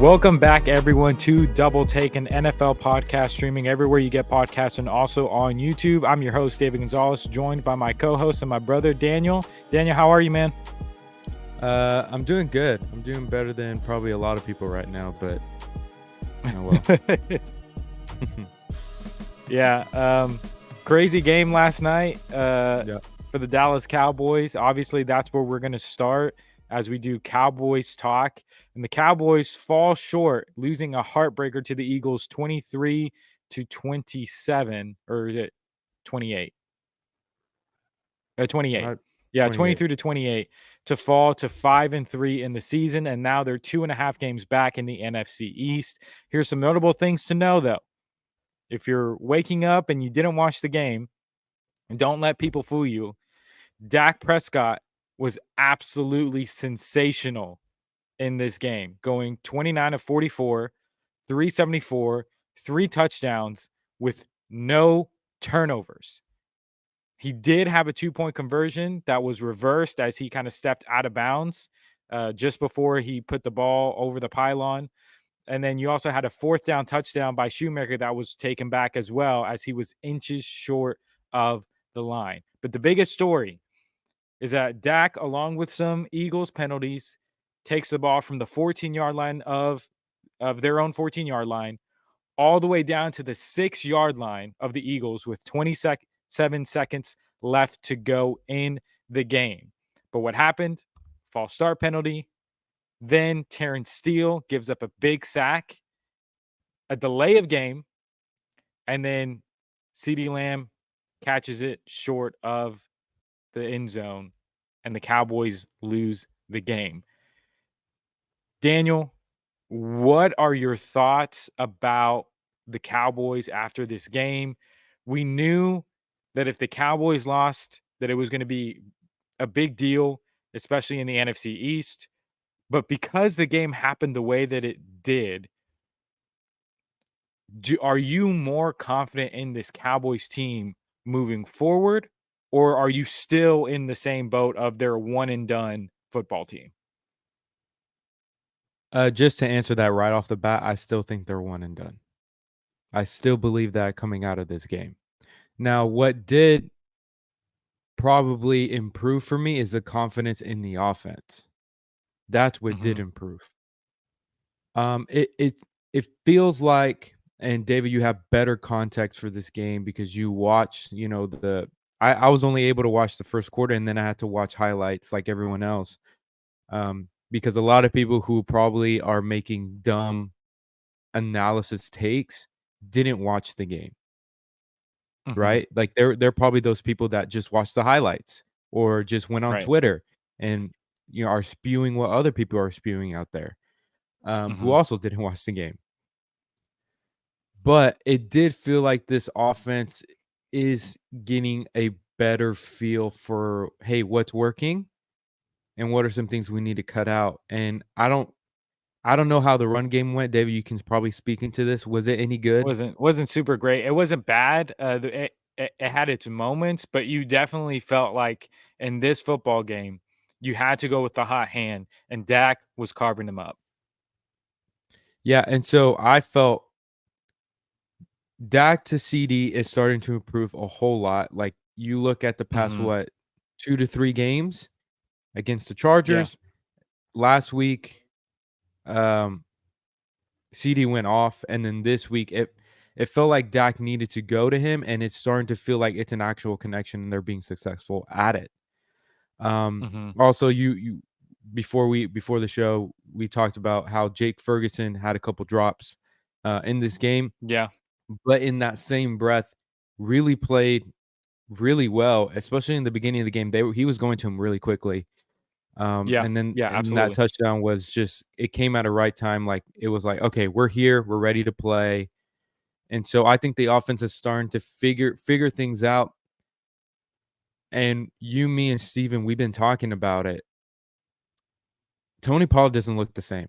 Welcome back, everyone, to Double Take, an NFL podcast streaming everywhere you get podcasts and also on YouTube. I'm your host, David Gonzalez, joined by my co-host and my brother, Daniel. Daniel, how are you, man? I'm doing good. I'm doing better than probably a lot of people right now, but oh well. Yeah, crazy game last night Yeah. for the Dallas Cowboys. Obviously, that's where we're going to start as we do Cowboys talk. And the Cowboys fall short, losing a heartbreaker to the Eagles 23-27, or is it 28? 28. Yeah, 23-28 to fall to 5-3 in the season. And now they're 2.5 games back in the NFC East. Here's some notable things to know, though. If you're waking up and you didn't watch the game, don't let people fool you. Dak Prescott was absolutely sensational in this game, going 29 of 44, 374, 3 touchdowns with no turnovers. He did have a 2-point conversion that was reversed as he kind of stepped out of bounds just before he put the ball over the pylon. And then you also had a 4th down touchdown by Shoemaker that was taken back as well, as he was inches short of the line. But the biggest story is that Dak, along with some Eagles penalties, takes the ball from the 14-yard line of their own 14-yard line all the way down to the 6-yard line of the Eagles with 27 seconds left to go in the game. But what happened? False start penalty. Then Terrence Steele gives up a big sack, a delay of game, and then CeeDee Lamb catches it short of the end zone, and the Cowboys lose the game. Daniel, what are your thoughts about the Cowboys after this game? We knew that if the Cowboys lost, that it was going to be a big deal, especially in the NFC East. But because the game happened the way that it did, are you more confident in this Cowboys team moving forward, or are you still in the same boat of their one and done football team? Just to answer that right off the bat, I still think they're one and done. I still believe that coming out of this game. Now, what did probably improve for me is the confidence in the offense. That's what did improve. It feels like, and David, you have better context for this game because you watched, I was only able to watch the first quarter, and then I had to watch highlights like everyone else. Because a lot of people who probably are making dumb analysis takes didn't watch the game, right? Like they're probably those people that just watch the highlights or just went on Twitter and are spewing what other people are spewing out there, who also didn't watch the game. But it did feel like this offense is getting a better feel for, hey, what's working and what are some things we need to cut out. And I don't know how the run game went. David, you can probably speak into this. Was it any good? Wasn't super great. It wasn't bad. It had its moments, but you definitely felt like in this football game, you had to go with the hot hand, and Dak was carving them up. Yeah, and so I felt Dak to CD is starting to improve a whole lot. Like you look at the past, 2 to 3 games against the Chargers. Last week, CD went off, and then this week it felt like Dak needed to go to him, and it's starting to feel like it's an actual connection, and they're being successful at it. Also, you before the show, we talked about how Jake Ferguson had a couple drops in this game. Yeah. But in that same breath, really played really well, especially in the beginning of the game. He was going to him really quickly. And then that touchdown was just, it came at a right time. Like it was like, okay, we're here, we're ready to play. And so I think the offense is starting to figure things out. And you, me, and Steven, we've been talking about it. Tony Pollard doesn't look the same.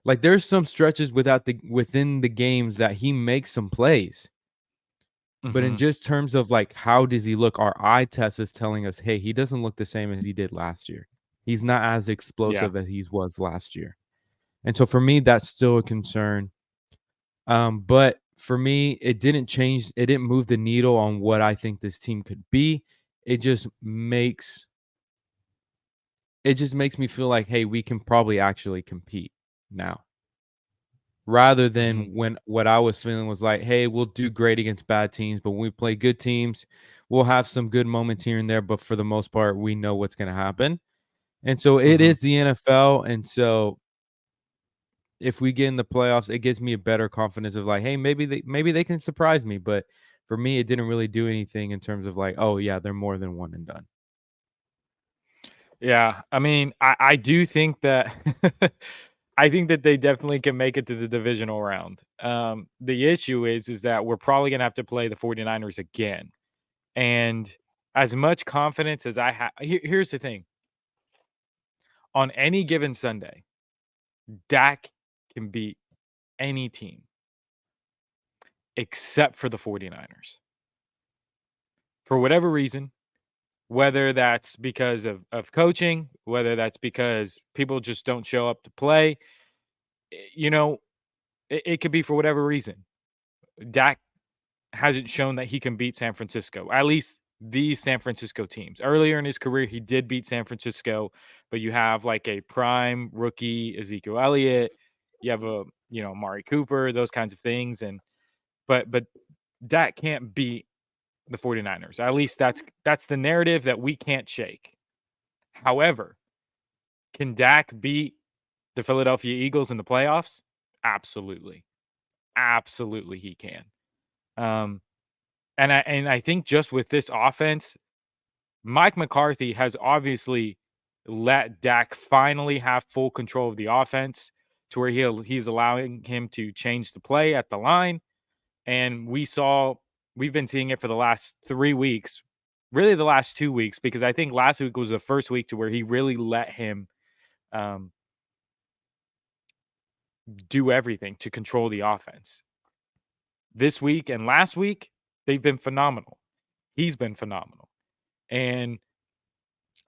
Like there's some stretches within the games that he makes some plays. But in just terms of like, how does he look? Our eye test is telling us, hey, he doesn't look the same as he did last year. He's not as explosive as he was last year. And so for me, that's still a concern. But for me, it didn't move the needle on what I think this team could be. It just makes me feel like, hey, we can probably actually compete now. Rather than when what I was feeling was like, hey, we'll do great against bad teams, but when we play good teams, we'll have some good moments here and there, but for the most part, we know what's going to happen. And so it is the NFL, and so if we get in the playoffs, it gives me a better confidence of like, hey, maybe they can surprise me. But for me, it didn't really do anything in terms of like, oh yeah, they're more than one and done. Yeah, I mean, I do think that I think that they definitely can make it to the divisional round. The issue is that we're probably gonna have to play the 49ers again. And as much confidence as I have, here's the thing. On any given Sunday, Dak can beat any team except for the 49ers. For whatever reason, whether that's because of coaching, whether that's because people just don't show up to play, you know, it could be for whatever reason. Dak hasn't shown that he can beat San Francisco, at least these San Francisco teams. Earlier in his career, he did beat San Francisco, but you have like a prime rookie Ezekiel Elliott, you have a Amari Cooper, those kinds of things, and but Dak can't beat the 49ers. At least that's the narrative that we can't shake. However, can Dak beat the Philadelphia Eagles in the playoffs? Absolutely. Absolutely he can. Um, and I think just with this offense, Mike McCarthy has obviously let Dak finally have full control of the offense to where he's allowing him to change the play at the line. And we've been seeing it for the last 3 weeks, really the last 2 weeks, because I think last week was the first week to where he really let him um, do everything to control the offense. This week and last week, they've been phenomenal. He's been phenomenal. And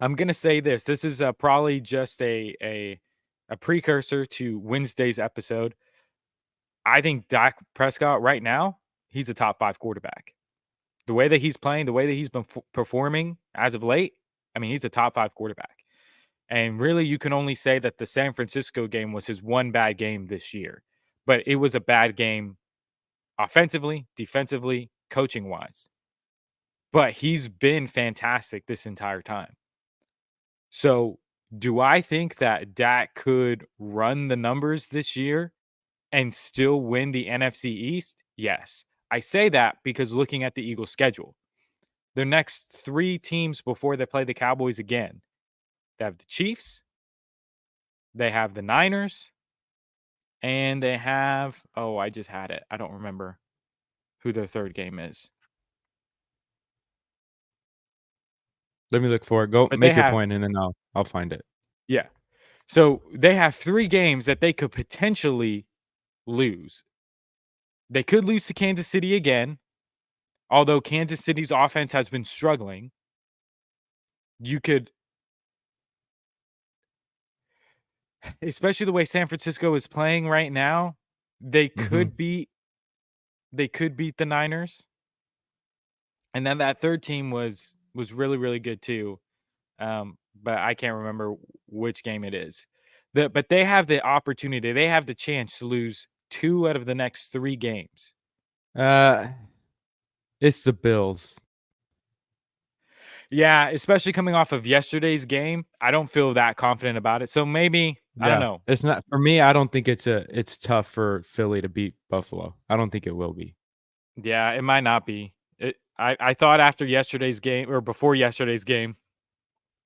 I'm going to say this. This is probably just a precursor to Wednesday's episode. I think Dak Prescott right now, he's a top 5 quarterback. The way that he's playing, the way that he's been performing as of late, I mean, he's a top 5 quarterback. And really, you can only say that the San Francisco game was his one bad game this year. But it was a bad game offensively, defensively, coaching wise. But he's been fantastic this entire time. So, do I think that Dak could run the numbers this year and still win the NFC East? Yes. I say that because looking at the Eagles' schedule, their next 3 teams before they play the Cowboys again, they have the Chiefs, they have the Niners, and they have, oh, I just had it. I don't remember who their third game is. Let me look for it. Go But make your point, and then I'll find it. Yeah. So they have 3 games that they could potentially lose. They could lose to Kansas City again, although Kansas City's offense has been struggling. You could, especially the way San Francisco is playing right now, they could beat the Niners. And then that third team was really, really good too. But I can't remember which game it is. But they have the opportunity, they have the chance to lose 2 out of the next 3 games. It's the Bills. Yeah, especially coming off of yesterday's game, I don't feel that confident about it. So maybe, I don't know. It's not for me. I don't think it's tough for Philly to beat Buffalo. I don't think it will be. Yeah, it might not be. I thought after yesterday's game or before yesterday's game,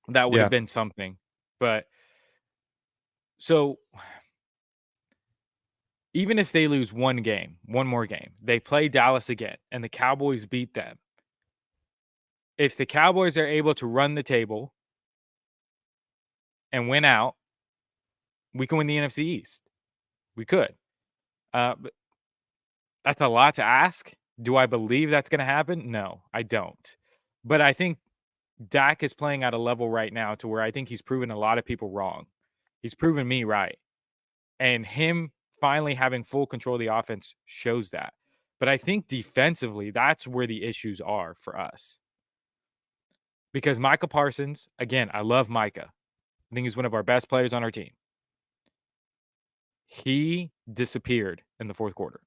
that would have been something. But so even if they lose one more game, they play Dallas again and the Cowboys beat them. If the Cowboys are able to run the table and win out, we can win the NFC East. We could. But that's a lot to ask. Do I believe that's going to happen? No, I don't. But I think Dak is playing at a level right now to where I think he's proven a lot of people wrong. He's proven me right. And him finally having full control of the offense shows that. But I think defensively, that's where the issues are for us. Because Micah Parsons, again, I love Micah. I think he's one of our best players on our team. He disappeared in the fourth quarter.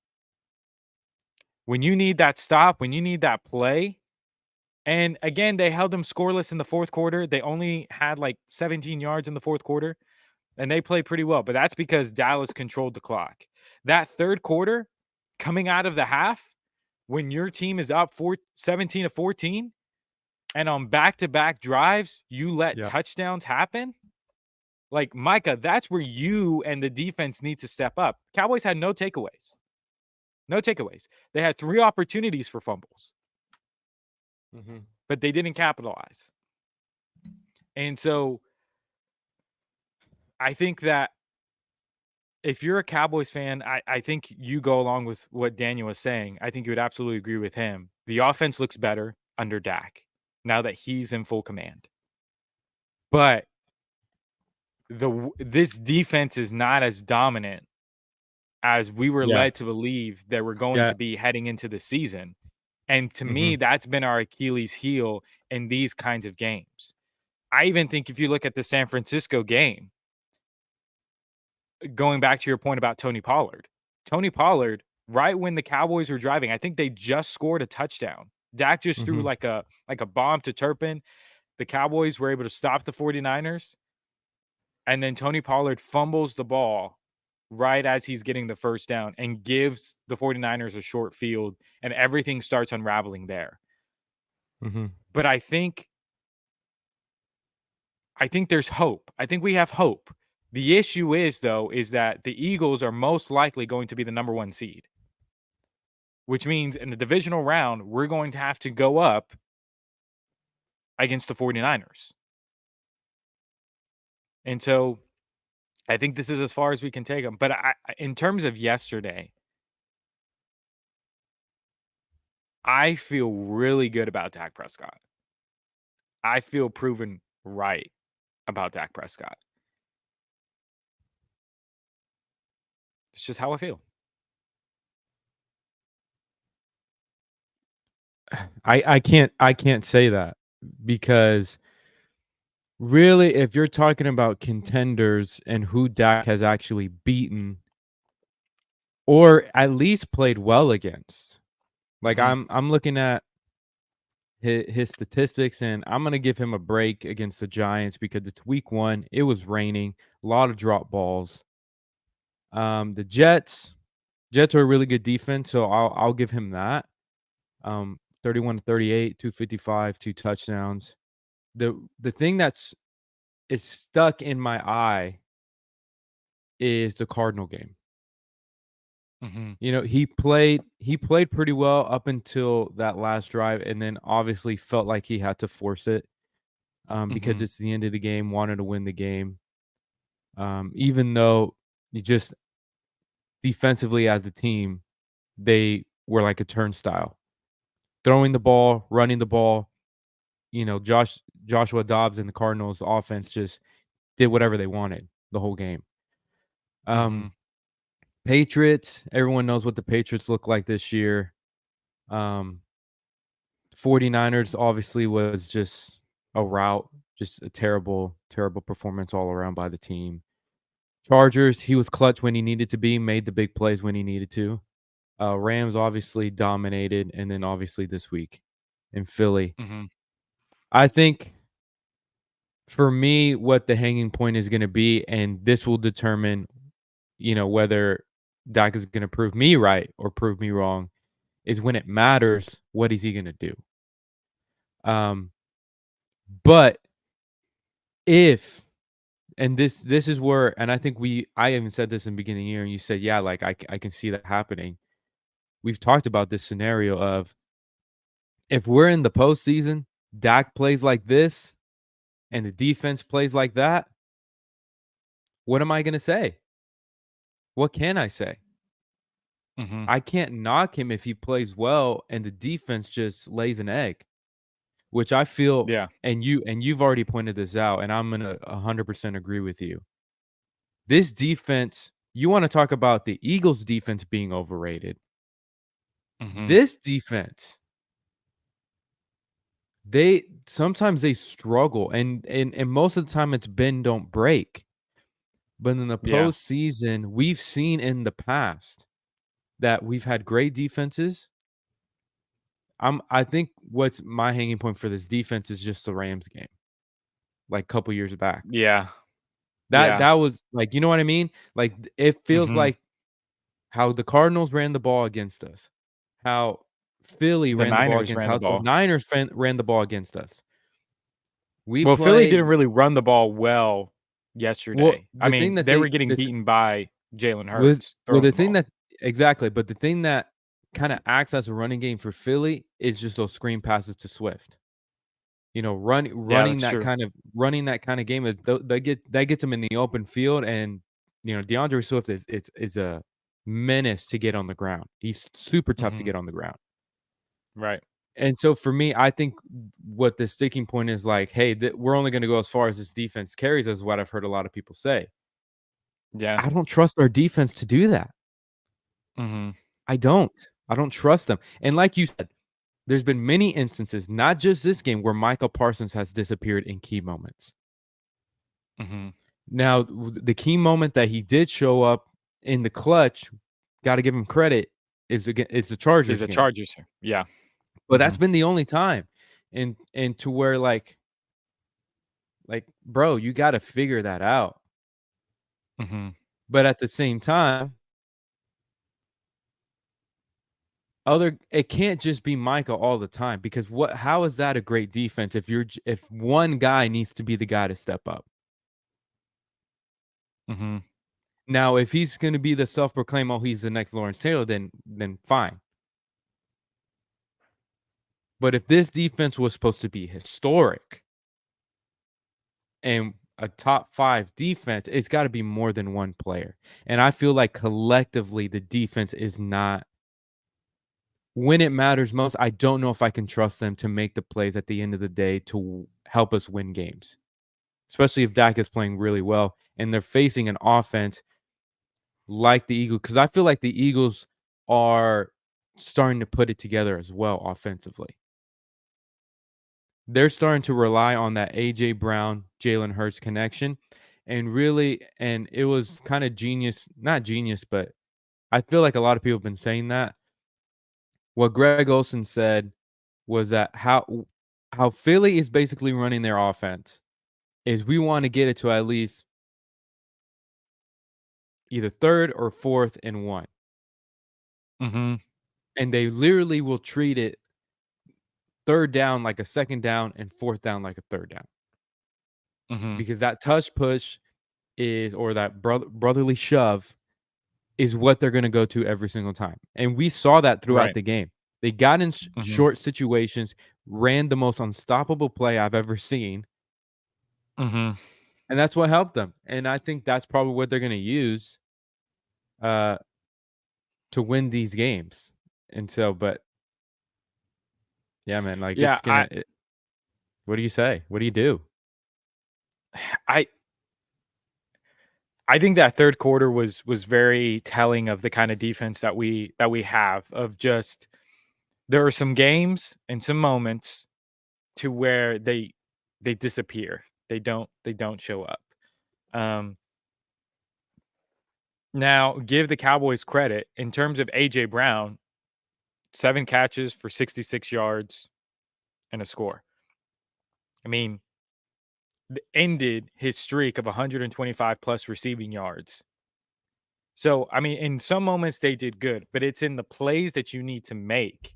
When you need that stop, when you need that play, and again, they held them scoreless in the fourth quarter. They only had like 17 yards in the fourth quarter, and they played pretty well. But that's because Dallas controlled the clock. That third quarter, coming out of the half, when your team is up 17-14, and on back-to-back drives, you let touchdowns happen. Like, Micah, that's where you and the defense need to step up. Cowboys had no takeaways. No takeaways. They had 3 opportunities for fumbles. But they didn't capitalize. And so I think that if you're a Cowboys fan, I think you go along with what Daniel was saying. I think you would absolutely agree with him. The offense looks better under Dak now that he's in full command. But this defense is not as dominant as we were led to believe they were going to be heading into the season. And to me, that's been our Achilles heel in these kinds of games. I even think if you look at the San Francisco game, going back to your point about Tony Pollard, right when the Cowboys were driving, I think they just scored a touchdown. Dak just threw like a bomb to Turpin. The Cowboys were able to stop the 49ers. And then Tony Pollard fumbles the ball right as he's getting the first down and gives the 49ers a short field, and everything starts unraveling there. But I think there's hope. I think we have hope. The issue is that the Eagles are most likely going to be the number 1 seed, which means in the divisional round, we're going to have to go up against the 49ers. And so I think this is as far as we can take them. But in terms of yesterday, I feel really good about Dak Prescott. I feel proven right about Dak Prescott. It's just how I feel. I can't say that, because really, if you're talking about contenders and who Dak has actually beaten or at least played well against, like I'm looking at his statistics, and I'm gonna give him a break against the Giants because it's week 1. It was raining, a lot of drop balls. The Jets are a really good defense, so I'll give him that. 31-38, 255, 2 touchdowns. The thing that's stuck in my eye is the Cardinal game. You know, he played pretty well up until that last drive, and then obviously felt like he had to force it because it's the end of the game, wanted to win the game. Even though you just defensively as a team, they were like a turnstile. Throwing the ball, running the ball, you know, Joshua Dobbs and the Cardinals offense just did whatever they wanted the whole game. Patriots, everyone knows what the Patriots look like this year. 49ers obviously was just a rout, just a terrible, terrible performance all around by the team. Chargers, he was clutch when he needed to be, made the big plays when he needed to. Rams obviously dominated, and then obviously this week in Philly. I think for me, what the hanging point is going to be, and this will determine, you know, whether Dak is going to prove me right or prove me wrong, is when it matters, what is he going to do? But if, and this is where, and I think I even said this in the beginning of the year, and you said, yeah, like I can see that happening. We've talked about this scenario of if we're in the postseason, Dak plays like this, and the defense plays like that, what am I going to say? What can I say? I can't knock him if he plays well and the defense just lays an egg, which I feel, and you've already pointed this out, and I'm going to 100% agree with you. This defense you wanna talk about the Eagles' defense being overrated. Mhm. This defense, sometimes they struggle, and most of the time it's bend, don't break. But in the Yeah. postseason, we've seen in the past that we've had great defenses. I think what's my hanging point for this defense is just the Rams game, like, couple years back. Yeah. That Yeah. was like, you know what I mean? Like, it feels Mhm. like how the Cardinals ran the ball against us, how Philly The ran the ball Niners against, ran the how the ball. Niners ran the ball against us. We Well, Philly play didn't really run the ball well well, yesterday. I the thing mean, that they they were getting the beaten by Jalen With Hurts throwing the the thing ball. that exactly, but the thing that kinda acts as a running game for Philly is just those screen passes to Swift. You know, Yeah, that's true. running that kinda game is that gets them in the open field, and, you know, DeAndre Swift is a menace to get on the ground. He's super tough to Mhm. get on the ground. Right. And so for me, I think what the sticking point is like, "Hey, we're only gonna go as far as this defense carries," is what I've heard a lot of people say. Yeah. I don't trust our defense to do that. Mhm. I don't. I don't trust them. And like you said, there's been many instances, not just this game, where Michael Parsons has disappeared in key moments. Mhm. Now, the key moment that he did show up in the clutch, gotta give him credit, is the Is Chargers the game. Chargers here. Yeah. But that's Mhm. been the only time. And to where, bro, you gotta figure that out. Mhm. But at the same time, it can't just be Michael all the time, because how is that a great defense if one guy needs to be the guy to step up? Mhm. Now, if he's gonna be the self-proclaimed, "Oh, he's the next Lawrence Taylor," then fine. But if this defense was supposed to be historic and a top 5 defense, it's gotta be more than one player. And I feel like collectively, the defense is not when it matters most, I don't know if I can trust them to make the plays at the end of the day to help us win games, especially if Dak is playing really well and they're facing an offense like the Eagles, because I feel like the Eagles are starting to put it together as well offensively. They're starting to rely on that A.J. Brown, Jalen Hurts connection, and it was kinda genius, not genius, but I feel like a lot of people have been saying that. What Greg Olsen said was that how Philly is basically running their offense is, we wanna get it to at least either 3rd or 4th and 1, Mhm. and they literally will treat it 3rd down like a 2nd down and 4th down like a 3rd down, Mhm. because that touch push is, or that brotherly shove is what they're gonna go to every single time, and we saw that throughout Right. the game. They got in Mhm. short situations, ran the most unstoppable play I've ever seen, Mhm. and that's what helped them, and I think that's probably what they're gonna use, uh, to win these games, and so but yeah, man, like, Yeah, what do you say? What do you do? I I think that 3rd quarter was very telling of the kinda defense that we have, of just there are some games and some moments to where they disappear. They don't show up. Um, Now give the Cowboys credit in terms of AJ Brown, 7 catches for 66 yards and a score. I mean, ended his streak of 125 plus receiving yards. So, I mean, in some moments they did good, but it's in the plays that you need to make.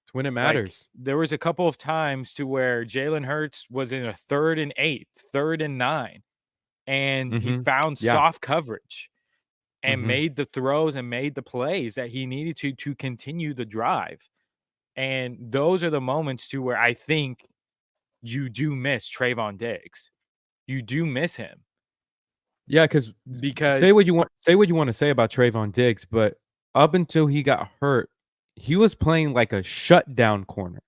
It's when it Like, matters. there was a couple of times to where Jalen Hurts was in a 3rd and 8, 3rd and 9, and he Mhm. found Yeah. soft coverage and Mhm. made the throws and made the plays that he needed to continue the drive. And those are the moments to where I think you do miss Trayvon Diggs. You do miss him Yeah, because because say what you wanna say about Trayvon Diggs, but up until he got hurt, he was playing like a shutdown corner,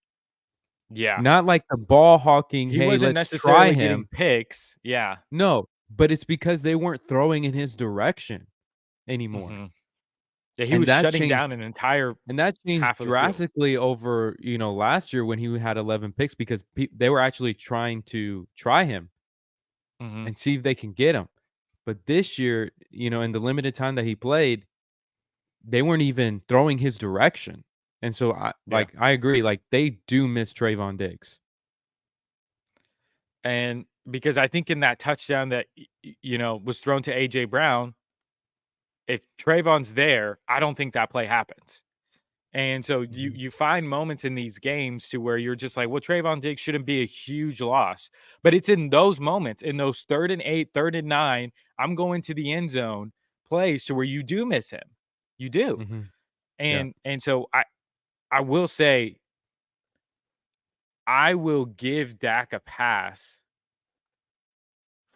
yeah, not like the ball hawking, he "Hey, wasn't let's try necessarily getting him." picks. Yeah. No, but it's because they weren't throwing in his direction. anymore. Mm-hmm. Yeah, he was shutting down an entire and that changed half of the field. drastically over, last year when he had 11 picks because they were actually trying to try him Mm-hmm. and see if they can get him. But this year, in the limited time that he played, they weren't even throwing his direction. And so I agree, like they do miss Trayvon Diggs. And because I think in that touchdown that was thrown to AJ Brown, if Trayvon's there, I don't think that play happens. And so you find moments in these games to where you're just like, well, Trayvon Diggs shouldn't be a huge loss. But it's in those moments, in those 3rd and 8, 3rd and 9, I'm going to the end zone plays to where you do miss him. You do. Mm-hmm. And so I will say I will give Dak a pass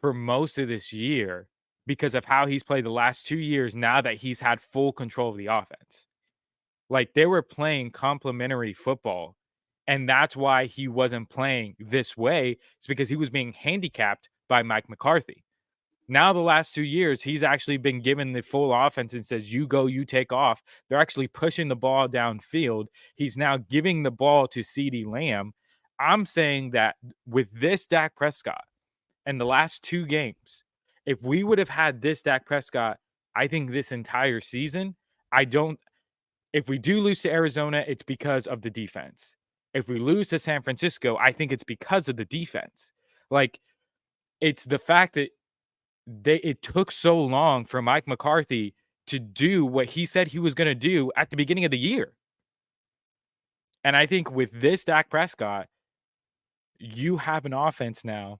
for most of this year because of how he's played the last 2 years now that he's had full control of the offense. Like, they were playing complementary football, and that's why he wasn't playing this way. It's because he was being handicapped by Mike McCarthy. Now, the last 2 years, he's actually been given the full offense and says, you go, you take off. They're actually pushing the ball downfield. He's now giving the ball to CeeDee Lamb. I'm saying that with this Dak Prescott and the last 2 games, if we would have had this Dak Prescott, I think this entire season, if we do lose to Arizona, it's because of the defense. If we lose to San Francisco, I think it's because of the defense. Like, it's the fact that it took so long for Mike McCarthy to do what he said he was going to do at the beginning of the year. And I think with this Dak Prescott, you have an offense now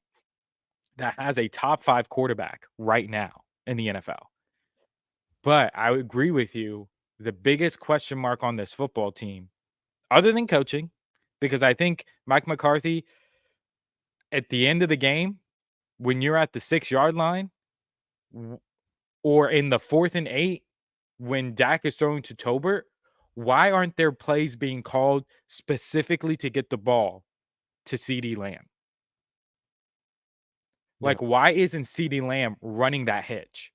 that has a top 5 quarterback right now in the NFL. But I agree with you. The biggest question mark on this football team, other than coaching, because I think Mike McCarthy, at the end of the game, when you're at the 6-yard line or in the 4th and 8, when Dak is throwing to Tolbert, why aren't there plays being called specifically to get the ball to CeeDee Lamb? Like, why isn't CeeDee Lamb running that hitch?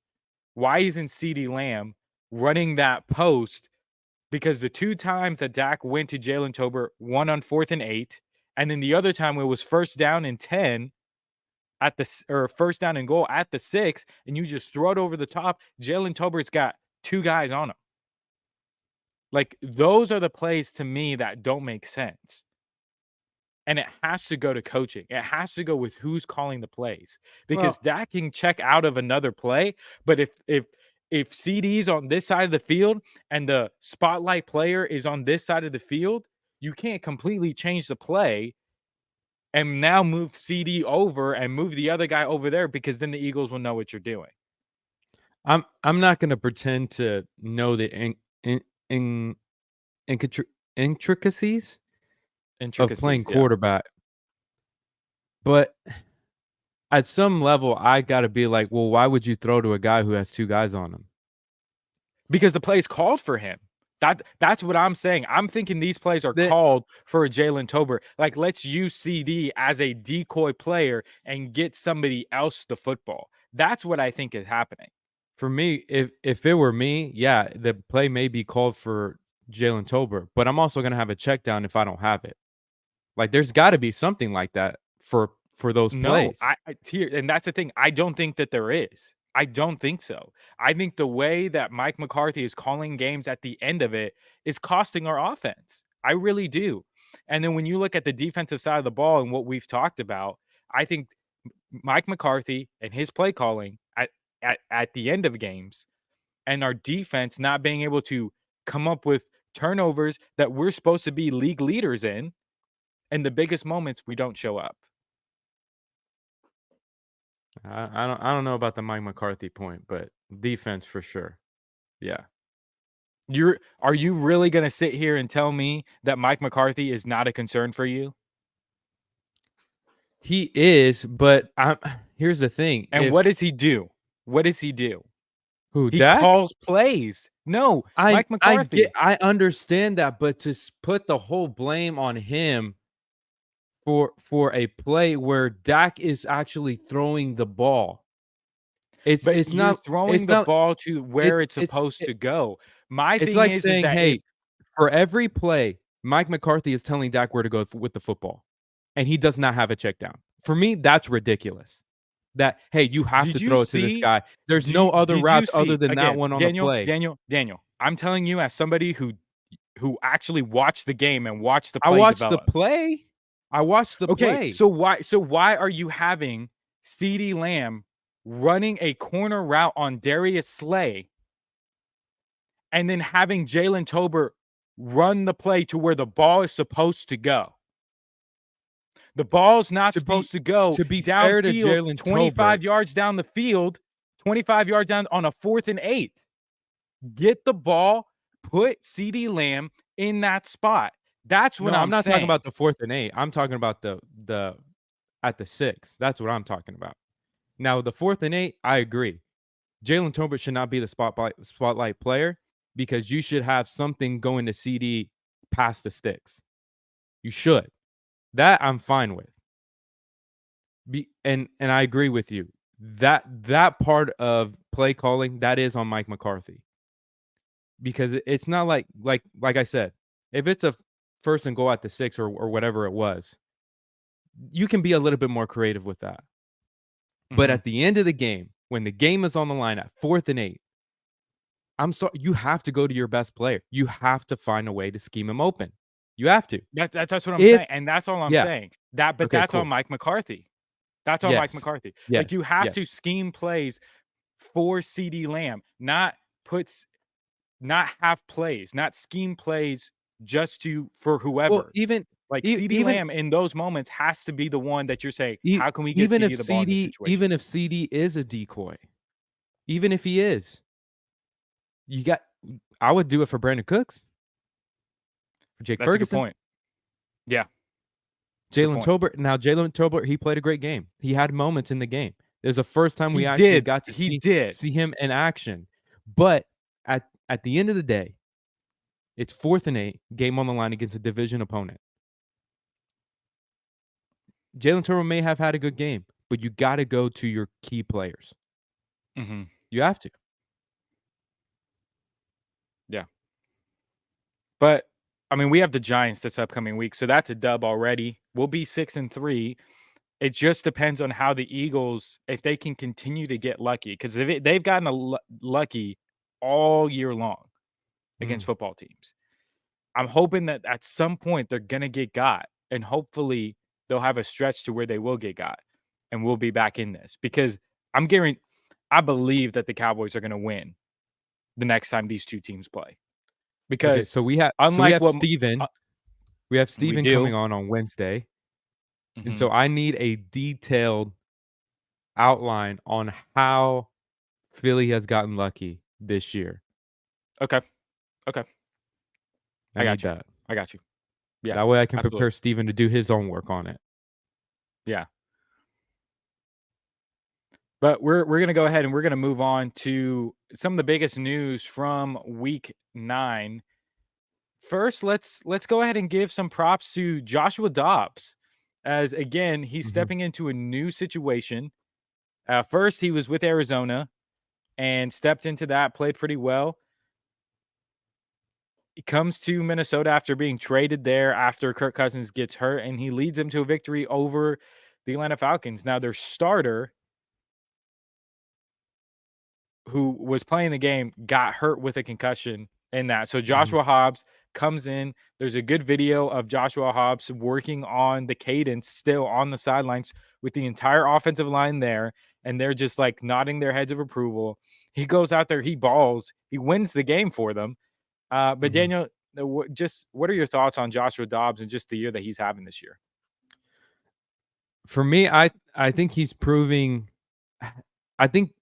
Why isn't CeeDee Lamb running that post? Because the 2 times that Dak went to Jalen Tolbert, one on 4th and 8, and then the other time it was 1st down and 10 at the 1st down and goal at the 6, and you just throw it over the top. Jalen Tolbert's got 2 guys on him. Like, those are the plays to me that don't make sense. And it has to go to coaching. It has to go with who's calling the plays, because Dak can check out of another play. But if CD's on this side of the field and the spotlight player is on this side of the field, you can't completely change the play and now move CD over and move the other guy over there, because then the Eagles will know what you're doing. I'm not going to pretend to know the intricacies of playing quarterback. But at some level, I got to be like, well, why would you throw to a guy who has 2 guys on him? Because the play's called for him. That's what I'm saying. I'm thinking these plays are called for a Jalen Tolbert. Like, let's use CD as a decoy player and get somebody else the football. That's what I think is happening. For me, if it were me, yeah, the play may be called for Jalen Tolbert, but I'm also going to have a check down if I don't have it. Like, there's got to be something like that for those plays. No, and that's the thing. I don't think that there is. I don't think so. I think the way that Mike McCarthy is calling games at the end of it is costing our offense. I really do. And then when you look at the defensive side of the ball and what we've talked about, I think Mike McCarthy and his play calling at the end of games, and our defense not being able to come up with turnovers that we're supposed to be league leaders in the biggest moments, we don't show up. I don't know about the Mike McCarthy point, but defense for sure. Yeah. Are you really going to sit here and tell me that Mike McCarthy is not a concern for you? He is, but here's the thing. And what does he do? What does he do? Who, he Dak? calls plays. No, Mike McCarthy. I understand that, but to put the whole blame on him for a play where Dak is actually throwing the ball. But you're throwing the ball to where it's supposed to go. My It's thing like is saying, that hey, for every play, Mike McCarthy is telling Dak where to go with the football, and he does not have a check down. For me, that's ridiculous. That, hey, you have to throw it to this guy. There's no other routes other than that one on the play. Daniel, I'm telling you as somebody who actually watched the game and watched the play I watched develop. the play. I watched the play. Okay, so why are you having CeeDee Lamb running a corner route on Darius Slay and then having Jalen Tolbert run the play to where the ball is supposed to go? The ball's not supposed to go downfield 25 yards down the field, 25 yards down on a 4th and 8. Get the ball, put CeeDee Lamb in that spot. That's what I'm not saying. talking about the 4th and 8. I'm talking about the at the 6. That's what I'm talking about. Now, the 4th and 8, I agree. Jalen Tolbert should not be the spotlight player because you should have something going to CD past the sticks. You should. That I'm fine with. And I agree with you. That part of play calling, that is on Mike McCarthy. Because it's not like I said, if it's a first and goal at the 6 or whatever it was, you can be a little bit more creative with that. But at the end of the game, when the game is on the line at 4th and 8, I'm sorry, you have to go to your best player. You have to find a way to scheme him open. You have to. That's what I'm saying, and that's all I'm saying. That's on Mike McCarthy. That's on Mike McCarthy. Like, you have to scheme plays for CeeDee Lamb, not have plays, not scheme plays just for whoever. Well, even CeeDee Lamb in those moments has to be the one that you're saying, how can we get CeeDee the ball in this situation? Even if CeeDee is a decoy, even if he is, I would do it for Brandon Cooks. For Jake Ferguson. That's a good point. Yeah. Jalen Tolbert, he played a great game. He had moments in the game. It was the first time we actually got to see him in action. But at the end of the day, it's 4th and 8, game on the line against a division opponent. Jalen Tolbert may have had a good game, but you got to go to your key players. Mm-hmm. You have to. Yeah. But, I mean, we have the Giants this upcoming week, so that's a dub already. We'll be 6-3. It just depends on how the Eagles, if they can continue to get lucky, because they've gotten lucky all year long against football teams. I'm hoping that at some point they're going to get got, and hopefully they'll have a stretch to where they will get got, and we'll be back in this, because I believe that the Cowboys are going to win the next time these two teams play. Because so we have Steven. We have Steven coming on Wednesday. Mm-hmm. And so I need a detailed outline on how Philly has gotten lucky this year. Okay. I got you. I got you. Yeah. That way I can prepare Steven to do his own work on it. Yeah. But we're going to go ahead and we're going to move on to some of the biggest news from week 9. First, let's go ahead and give some props to Joshua Dobbs, as again, he's stepping into a new situation. First, he was with Arizona and stepped into that, played pretty well. He comes to Minnesota after being traded there after Kirk Cousins gets hurt, and he leads them to a victory over the Atlanta Falcons. Now, their starter, who was playing the game, got hurt with a concussion in that. So Joshua Hobbs comes in. There's a good video of Joshua Hobbs working on the cadence still on the sidelines with the entire offensive line there, and they're just like nodding their heads of approval. He goes out there, he balls, he wins the game for them. But Daniel, what are your thoughts on Joshua Dobbs and just the year that he's having this year? For me, I think he's proving. I think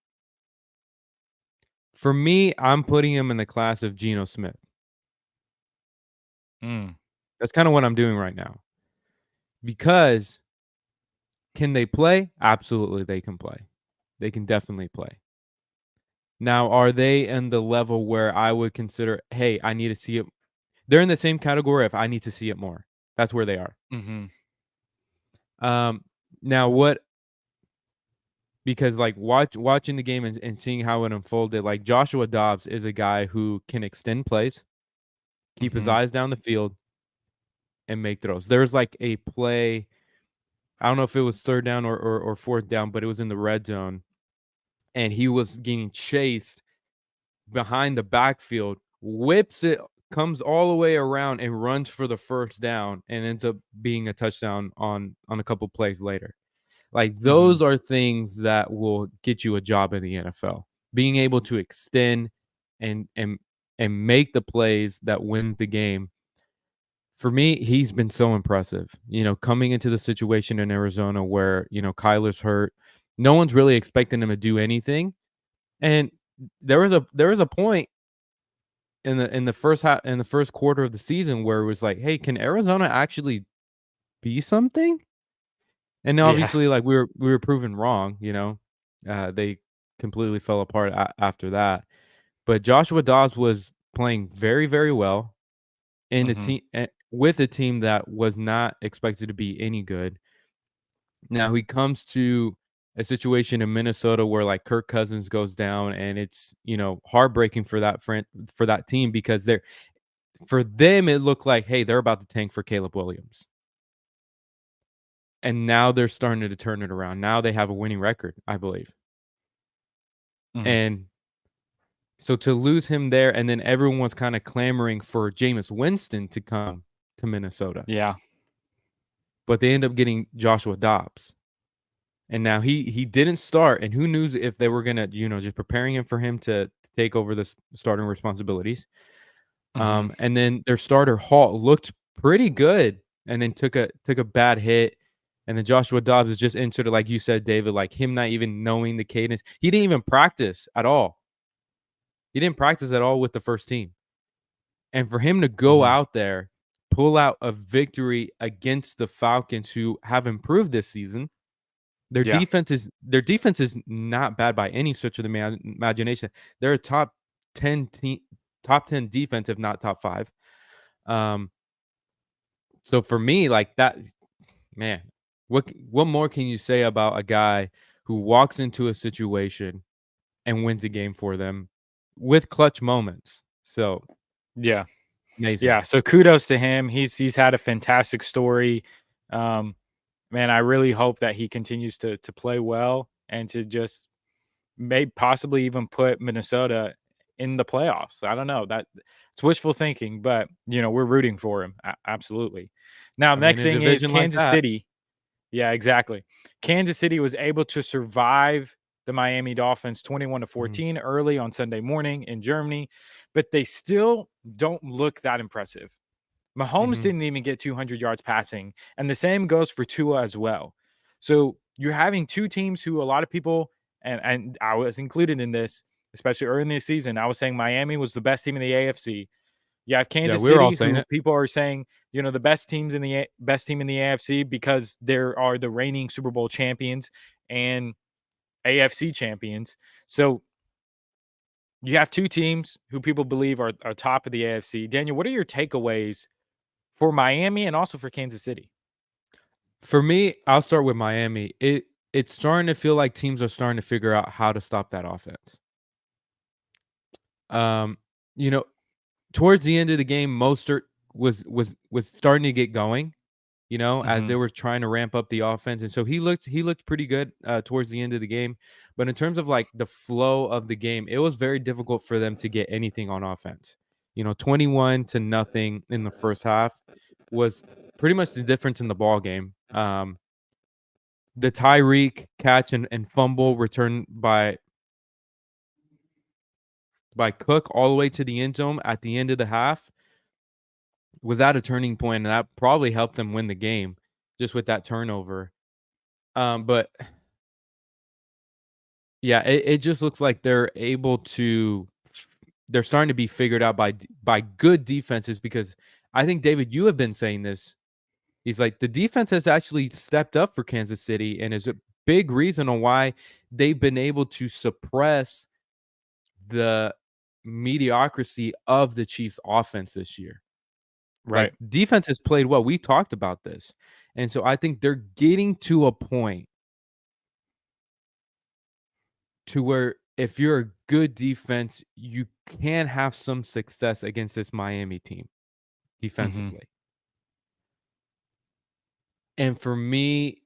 for me, I'm putting him in the class of Geno Smith. That's kind of what I'm doing right now. Because can they play? Absolutely, they can play. They can definitely play. Now, are they in the level where I would consider, hey, I need to see it? They're in the same category if I need to see it more. That's where they are. Now, because like watching the game and seeing how it unfolded, like Joshua Dobbs is a guy who can extend plays, keep his eyes down the field, and make throws. There's like a play, I don't know if it was third down or fourth down, but it was in the red zone, and he was getting chased behind the backfield, whips it, comes all the way around and runs for the first down, and ends up being a touchdown on a couple plays later. Like those are things that will get you a job in the NFL. Being able to extend and make the plays that win the game. For me, he's been so impressive. Coming into the situation in Arizona where, Kyler's hurt, no one's really expecting him to do anything. And there was a point in the first quarter of the season where it was like, hey, can Arizona actually be something? And obviously, like we were proven wrong. They completely fell apart after that. But Joshua Dobbs was playing very, very well in the team with a team that was not expected to be any good. Now he comes to a situation in Minnesota where like Kirk Cousins goes down, and it's heartbreaking for that team because for them it looked like, hey, they're about to tank for Caleb Williams. And now they're starting to turn it around. Now they have a winning record, I believe. And so to lose him there, and then everyone was kind of clamoring for Jameis Winston to come to Minnesota. Yeah. But they end up getting Joshua Dobbs. And now he didn't start, and who knew if they were going to, just preparing him for him to take over the starting responsibilities. And then their starter Hall looked pretty good, and then took a bad hit. And then Joshua Dobbs is just into it, like you said, David, like him not even knowing the cadence. He didn't even practice at all. He didn't practice at all with the first team. And for him to go out there, pull out a victory against the Falcons, who have improved this season. Their defense is not bad by any stretch of the imagination. They're a top 10 defense, if not top 5. So for me, like that, man, what more can you say about a guy who walks into a situation and wins a game for them with clutch moments? So amazing. Yeah, so kudos to him. He's had a fantastic story. Man, I really hope that he continues to play well and to just possibly even put Minnesota in the playoffs. I don't know, that it's wishful thinking, but we're rooting for him. Absolutely. Now, next thing is Kansas City. Yeah, exactly. Kansas City was able to survive the Miami Dolphins 21-14 early on Sunday morning in Germany, but they still don't look that impressive. Mahomes didn't even get 200 yards passing, and the same goes for Tua as well. So you're having two teams who a lot of people, and I was included in this, especially early in the season, I was saying Miami was the best team in the AFC. You have Kansas City, who people are saying, the best team in the AFC because there are the reigning Super Bowl champions and AFC champions. So you have two teams who people believe are top of the AFC. Daniel, what are your takeaways for Miami and also for Kansas City? For me, I'll start with Miami. It's starting to feel like teams are starting to figure out how to stop that offense. Towards the end of the game, Mostert was starting to get going, as they were trying to ramp up the offense, and so he looked pretty good towards the end of the game. But in terms of like the flow of the game, it was very difficult for them to get anything on offense. 21-0 in the first half was pretty much the difference in the ball game. The Tyreek catch and fumble return by Cook all the way to the end zone at the end of the half was at a turning point, and that probably helped them win the game just with that turnover. But yeah, it just looks like they're starting to be figured out by good defenses, because I think, David, you have been saying this. He's like, the defense has actually stepped up for Kansas City and is a big reason on why they've been able to suppress the mediocrity of the Chiefs offense this year. Right. Like, defense has played well. We talked about this. And so I think they're getting to a point to where if you're a good defense, you can have some success against this Miami team defensively. And for me,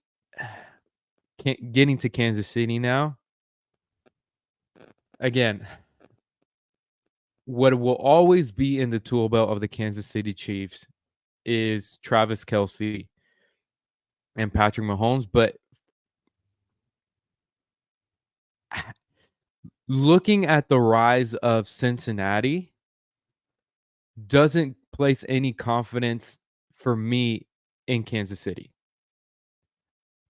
getting to Kansas City now, again, what will always be in the tool belt of the Kansas City Chiefs is Travis Kelce and Patrick Mahomes. But looking at the rise of Cincinnati doesn't place any confidence for me in Kansas City.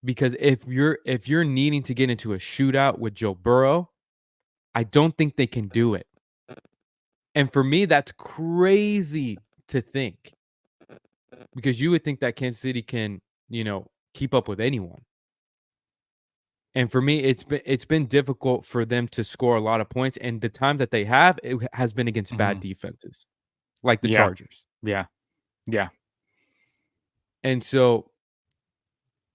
Because if you're needing to get into a shootout with Joe Burrow, I don't think they can do it. And for me, that's crazy to think. Because you would think that Kansas City can, keep up with anyone. And for me, it's been difficult for them to score a lot of points. And the time that they have, it has been against bad defenses, like the Chargers. Yeah. And so,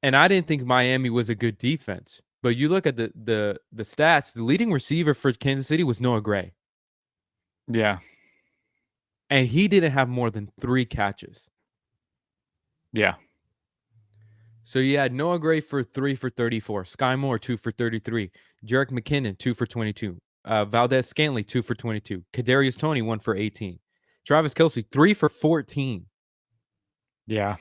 and I didn't think Miami was a good defense. But you look at the stats, the leading receiver for Kansas City was Noah Gray. Yeah. And he didn't have more than 3 catches. Yeah. So you had Noah Gray for 3 for 34, Sky Moore 2 for 33, Jerick McKinnon 2 for 22, Valdez Scantling 2 for 22, Kadarius Toney 1 for 18, Travis Kelce 3 for 14. Yeah.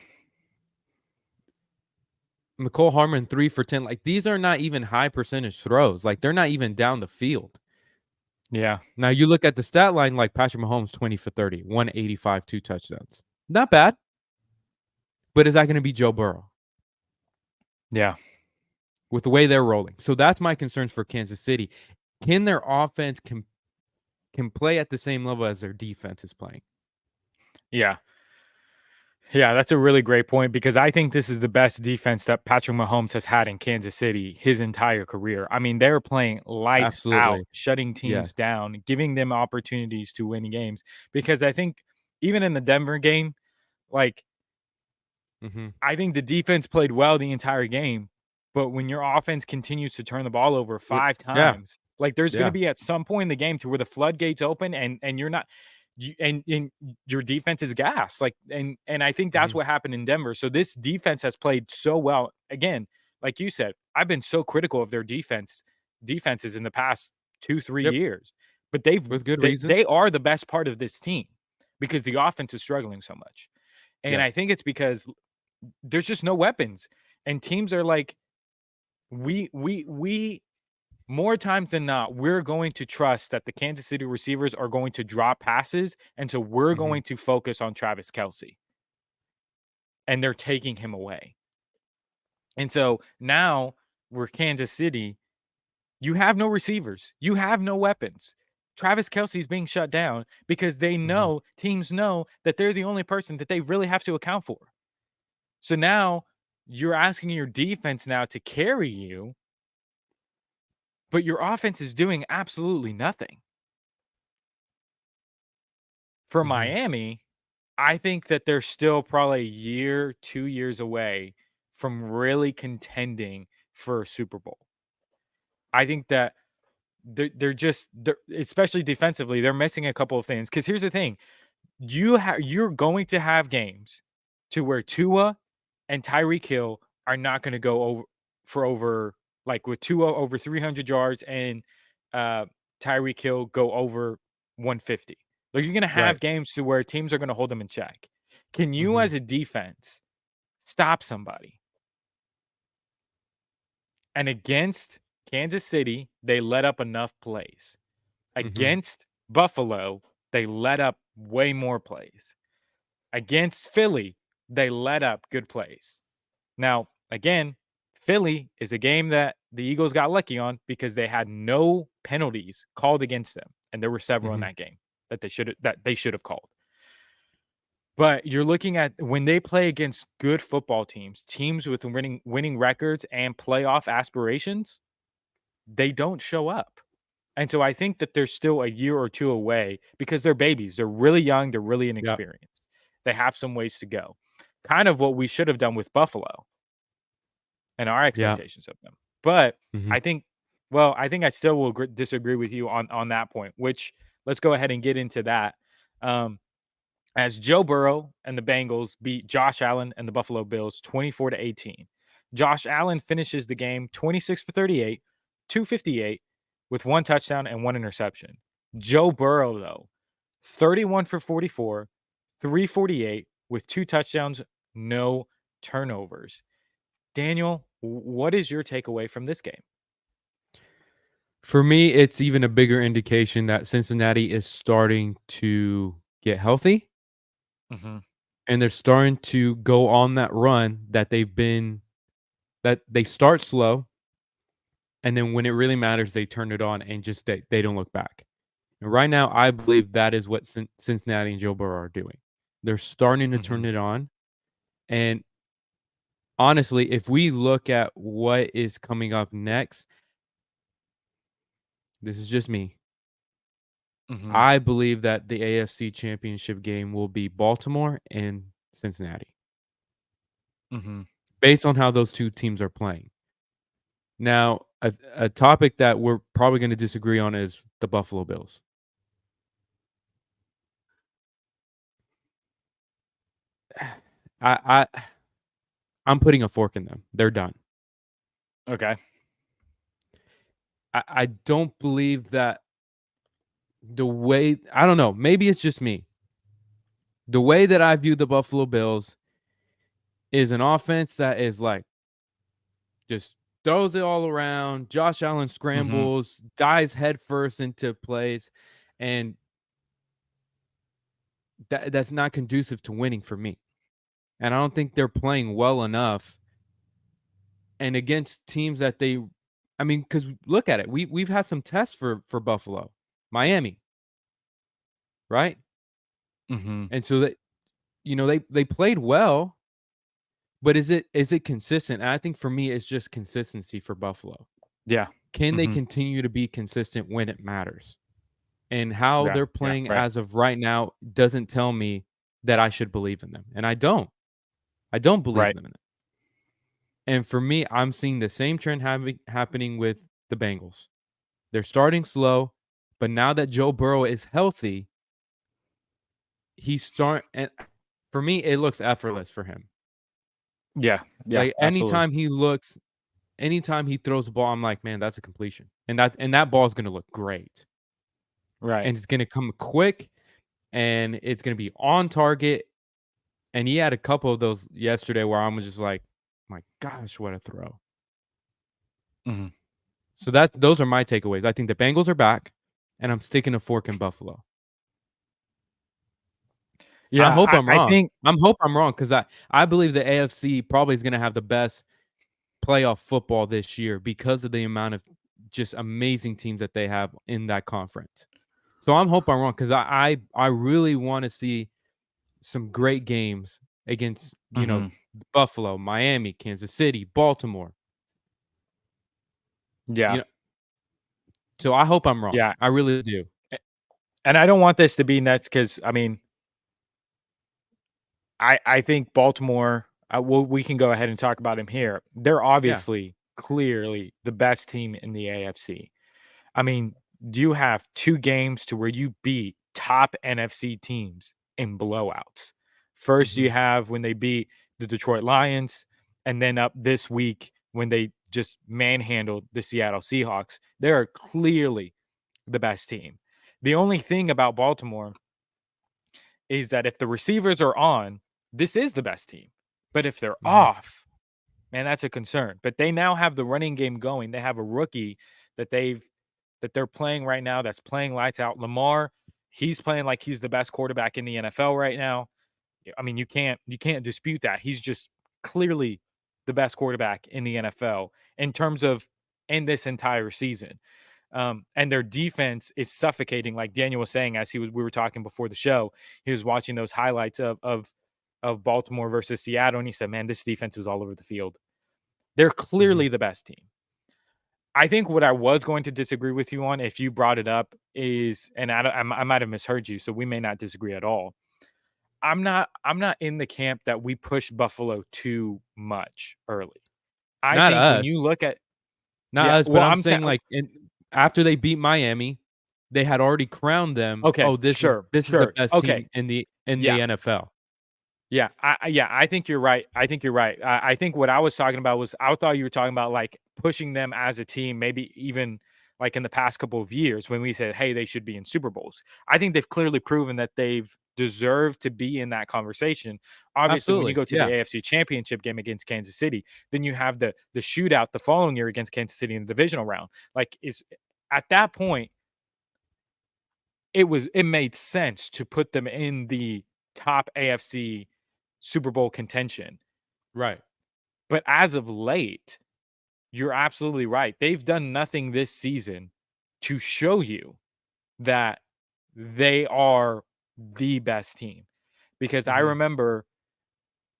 McCole Harmon 3 for 10. Like, these are not even high percentage throws. Like, they're not even down the field. Yeah. Now you look at the stat line, like Patrick Mahomes 20 for 30, 185, 2 touchdowns. Not bad. But is that going to be Joe Burrow? Yeah. With the way they're rolling. So that's my concerns for Kansas City. Can their offense can play at the same level as their defense is playing? Yeah. Yeah, that's a really great point because I think this is the best defense that Patrick Mahomes has had in Kansas City his entire career. I mean, they're playing lights out, shutting teams down, giving them opportunities to win games. Because I think even in the Denver game, like, I think the defense played well the entire game. But when your offense continues to turn the ball over 5 times, like, there's going to be at some point in the game to where the floodgates open and you're not – and your defense is gas. Like, and I think that's what happened in Denver. So this defense has played so well. Again, like you said, I've been so critical of their defenses in the past 2-3 years, but they are the best part of this team because the offense is struggling so much. And I think it's because there's just no weapons and teams are like, we more times than not, we're going to trust that the Kansas City receivers are going to drop passes, and so we're going to focus on Travis Kelce. And they're taking him away. And so now we're Kansas City. You have no receivers. You have no weapons. Travis Kelce is being shut down because they know, teams know that they're the only person that they really have to account for. So now you're asking your defense now to carry you, but your offense is doing absolutely nothing. For Miami, I think that they're still probably a year, 2 years away from really contending for a Super Bowl. I think that they're especially defensively, they're missing a couple of things. Because here's the thing. You're going to have games to where Tua and Tyreek Hill are not going to go over like with Tua over 300 yards and Tyreek Hill go over 150. Like, you're going to have games to where teams are going to hold them in check. Can you, as a defense, stop somebody? And against Kansas City, they let up enough plays. Against Buffalo, they let up way more plays. Against Philly, they let up good plays. Now, again, Philly is a game that the Eagles got lucky on because they had no penalties called against them. And there were several in that game that they should have called. But you're looking at when they play against good football teams with winning records and playoff aspirations, they don't show up. And so I think that they're still a year or two away because they're babies. They're really young. They're really inexperienced. They have some ways to go. Kind of what we should have done with Buffalo and our expectations of them. But I think Well, I think I still will disagree with you on that point, which let's go ahead and get into that. As Joe Burrow and the Bengals beat Josh Allen and the Buffalo Bills 24-18. Josh Allen finishes the game 26 for 38, 258 with 1 touchdown and 1 interception. Joe Burrow, though, 31 for 44, 348 with 2 touchdowns, no turnovers. Daniel, what is your takeaway from this game? For me, it's even a bigger indication that Cincinnati is starting to get healthy. Mm-hmm. And they're starting to go on that run that they start slow. And then when it really matters, they turn it on and just they don't look back. And right now, I believe that is what Cincinnati and Joe Burrow are doing. They're starting to turn it on. And honestly, if we look at what is coming up next, this is just me. I believe that the AFC Championship game will be Baltimore and Cincinnati. Based on how those two teams are playing. Now, a topic that we're probably going to disagree on is the Buffalo Bills. I'm putting a fork in them. They're done. Okay. I don't believe that the way, I don't know, maybe it's just me. The way that I view the Buffalo Bills is an offense that is like just throws it all around. Josh Allen scrambles, dives headfirst into plays, and that's not conducive to winning for me. And I don't think they're playing well enough. And against teams that because look at it. We've had some tests for Buffalo, Miami, right? And so that they played well, but is it consistent? And I think for me, it's just consistency for Buffalo. Yeah. Can they continue to be consistent when it matters? And how they're playing as of right now doesn't tell me that I should believe in them. And I don't. I don't believe them in it. And for me, I'm seeing the same trend happening with the Bengals. They're starting slow, but now that Joe Burrow is healthy, and for me, it looks effortless for him. Yeah. Like anytime he throws the ball, I'm like, man, that's a completion. And that ball is going to look great. Right. And it's going to come quick and it's going to be on target. And he had a couple of those yesterday where I was just like, my gosh, what a throw. So those are my takeaways. I think the Bengals are back, and I'm sticking a fork in Buffalo. Yeah, I hope I'm wrong. I'm wrong because I believe the AFC probably is going to have the best playoff football this year because of the amount of just amazing teams that they have in that conference. So I'm hoping I'm wrong because I really want to see some great games against Buffalo, Miami, Kansas City, Baltimore. Yeah. So I hope I'm wrong. Yeah. I really do. And I don't want this to be nuts because, I mean, I think Baltimore, we can go ahead and talk about him here. They're obviously clearly the best team in the AFC. I mean, you have 2 games to where you beat top NFC teams in blowouts. First, you have when they beat the Detroit Lions, and then up this week when they just manhandled the Seattle Seahawks. They are clearly the best team. The only thing about Baltimore is that if the receivers are on, this is the best team. But if they're off, man, that's a concern. But they now have the running game going. They have a rookie that they're playing right now that's playing lights out. Lamar, he's playing like he's the best quarterback in the NFL right now. I mean, you can't dispute that. He's just clearly the best quarterback in the NFL in terms of in this entire season. And their defense is suffocating, like Daniel was saying as we were talking before the show. He was watching those highlights of Baltimore versus Seattle, and he said, "Man, this defense is all over the field." They're clearly the best team. I think what I was going to disagree with you on, if you brought it up, is, and I might have misheard you, so we may not disagree at all. I'm not in the camp that we push Buffalo too much early. I Not think when us. you look at Not us, but I'm saying like after they beat Miami, they had already crowned them. Okay, oh, this is the best team in the NFL. Yeah, I think you're right. I think what I was talking about was I thought you were talking about like pushing them as a team, maybe even like in the past couple of years when we said, hey, they should be in Super Bowls. I think they've clearly proven that they've deserved to be in that conversation. Obviously, when you go to the AFC Championship game against Kansas City, then you have the shootout the following year against Kansas City in the divisional round. Like, is at that point, it made sense to put them in the top AFC Super Bowl contention. Right. But as of late, you're absolutely right. They've done nothing this season to show you that they are the best team. Because I remember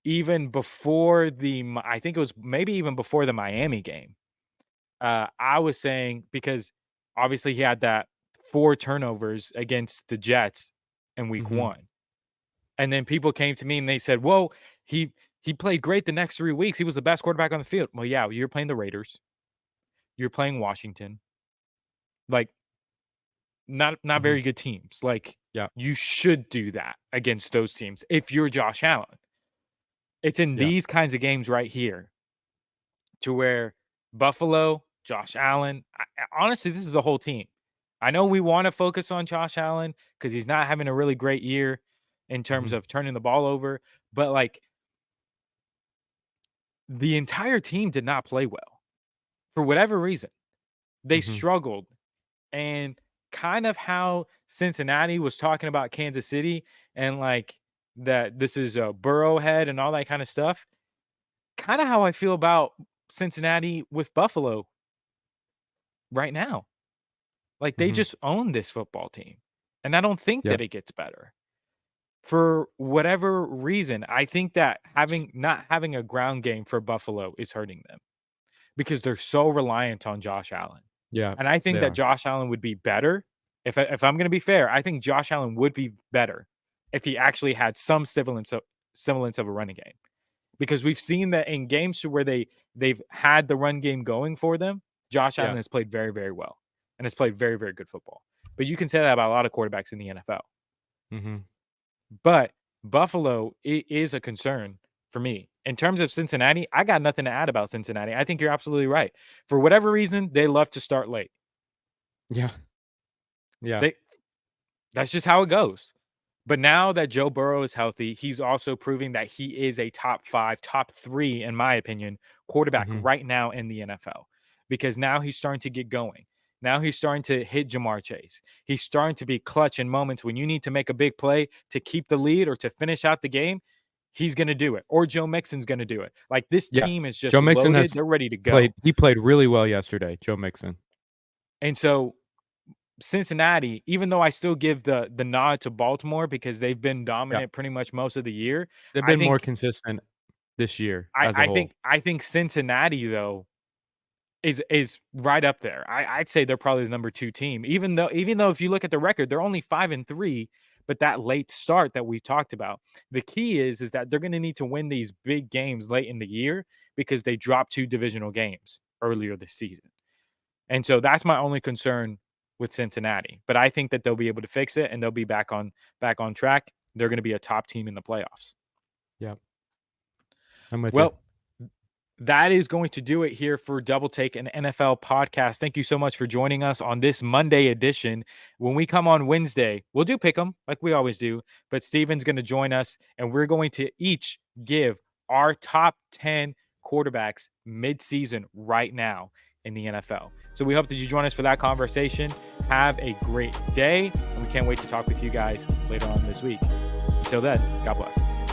even before I think it was maybe even before the Miami game, I was saying, because obviously he had that 4 turnovers against the Jets in week 1. And then people came to me and they said, "Whoa, he played great the next 3 weeks. He was the best quarterback on the field." Well, yeah, you're playing the Raiders. You're playing Washington. Like, not very good teams. Like, you should do that against those teams if you're Josh Allen. It's in these kinds of games right here to where Buffalo, Josh Allen, honestly, this is the whole team. I know we want to focus on Josh Allen because he's not having a really great year in terms of turning the ball over, but like the entire team did not play well for whatever reason. They struggled, and kind of how Cincinnati was talking about Kansas City and like that this is a Burrowhead and all that kind of stuff. Kind of how I feel about Cincinnati with Buffalo right now. Like, they just own this football team, and I don't think that it gets better. For whatever reason, I think that not having a ground game for Buffalo is hurting them because they're so reliant on Josh Allen. Yeah. And I think that Josh Allen would be better. If I'm going to be fair, I think Josh Allen would be better if he actually had some semblance of a running game. Because we've seen that in games where they've had the run game going for them, Josh Allen has played very, very well and has played very, very good football. But you can say that about a lot of quarterbacks in the NFL. But Buffalo is a concern for me. In terms of Cincinnati, I got nothing to add about Cincinnati. I think you're absolutely right. For whatever reason, they love to start late. Yeah. That's just how it goes. But now that Joe Burrow is healthy, he's also proving that he is a top 5, top 3, in my opinion, quarterback right now in the NFL. Because now he's starting to get going. Now he's starting to hit Jamar Chase. He's starting to be clutch in moments when you need to make a big play to keep the lead or to finish out the game. He's going to do it. Or Joe Mixon's going to do it. Like, this team is just loaded. They're ready to go. He played really well yesterday, Joe Mixon. And so Cincinnati, even though I still give the nod to Baltimore because they've been dominant pretty much most of the year. They've been more consistent this year. I think Cincinnati, though, is right up there. I'd say they're probably the number 2 team. Even though if you look at the record, they're only 5-3, but that late start that we talked about. The key is that they're going to need to win these big games late in the year because they dropped 2 divisional games earlier this season. And so that's my only concern with Cincinnati. But I think that they'll be able to fix it and they'll be back on track. They're going to be a top team in the playoffs. Yeah. I'm with you. That is going to do it here for Double Take, an NFL podcast. Thank you so much for joining us on this Monday edition. When we come on Wednesday, we'll do pick 'em like we always do, but Steven's going to join us and we're going to each give our top 10 quarterbacks mid-season right now in the NFL. So we hope that you join us for that conversation. Have a great day, and we can't wait to talk with you guys later on this week. Until then, God bless.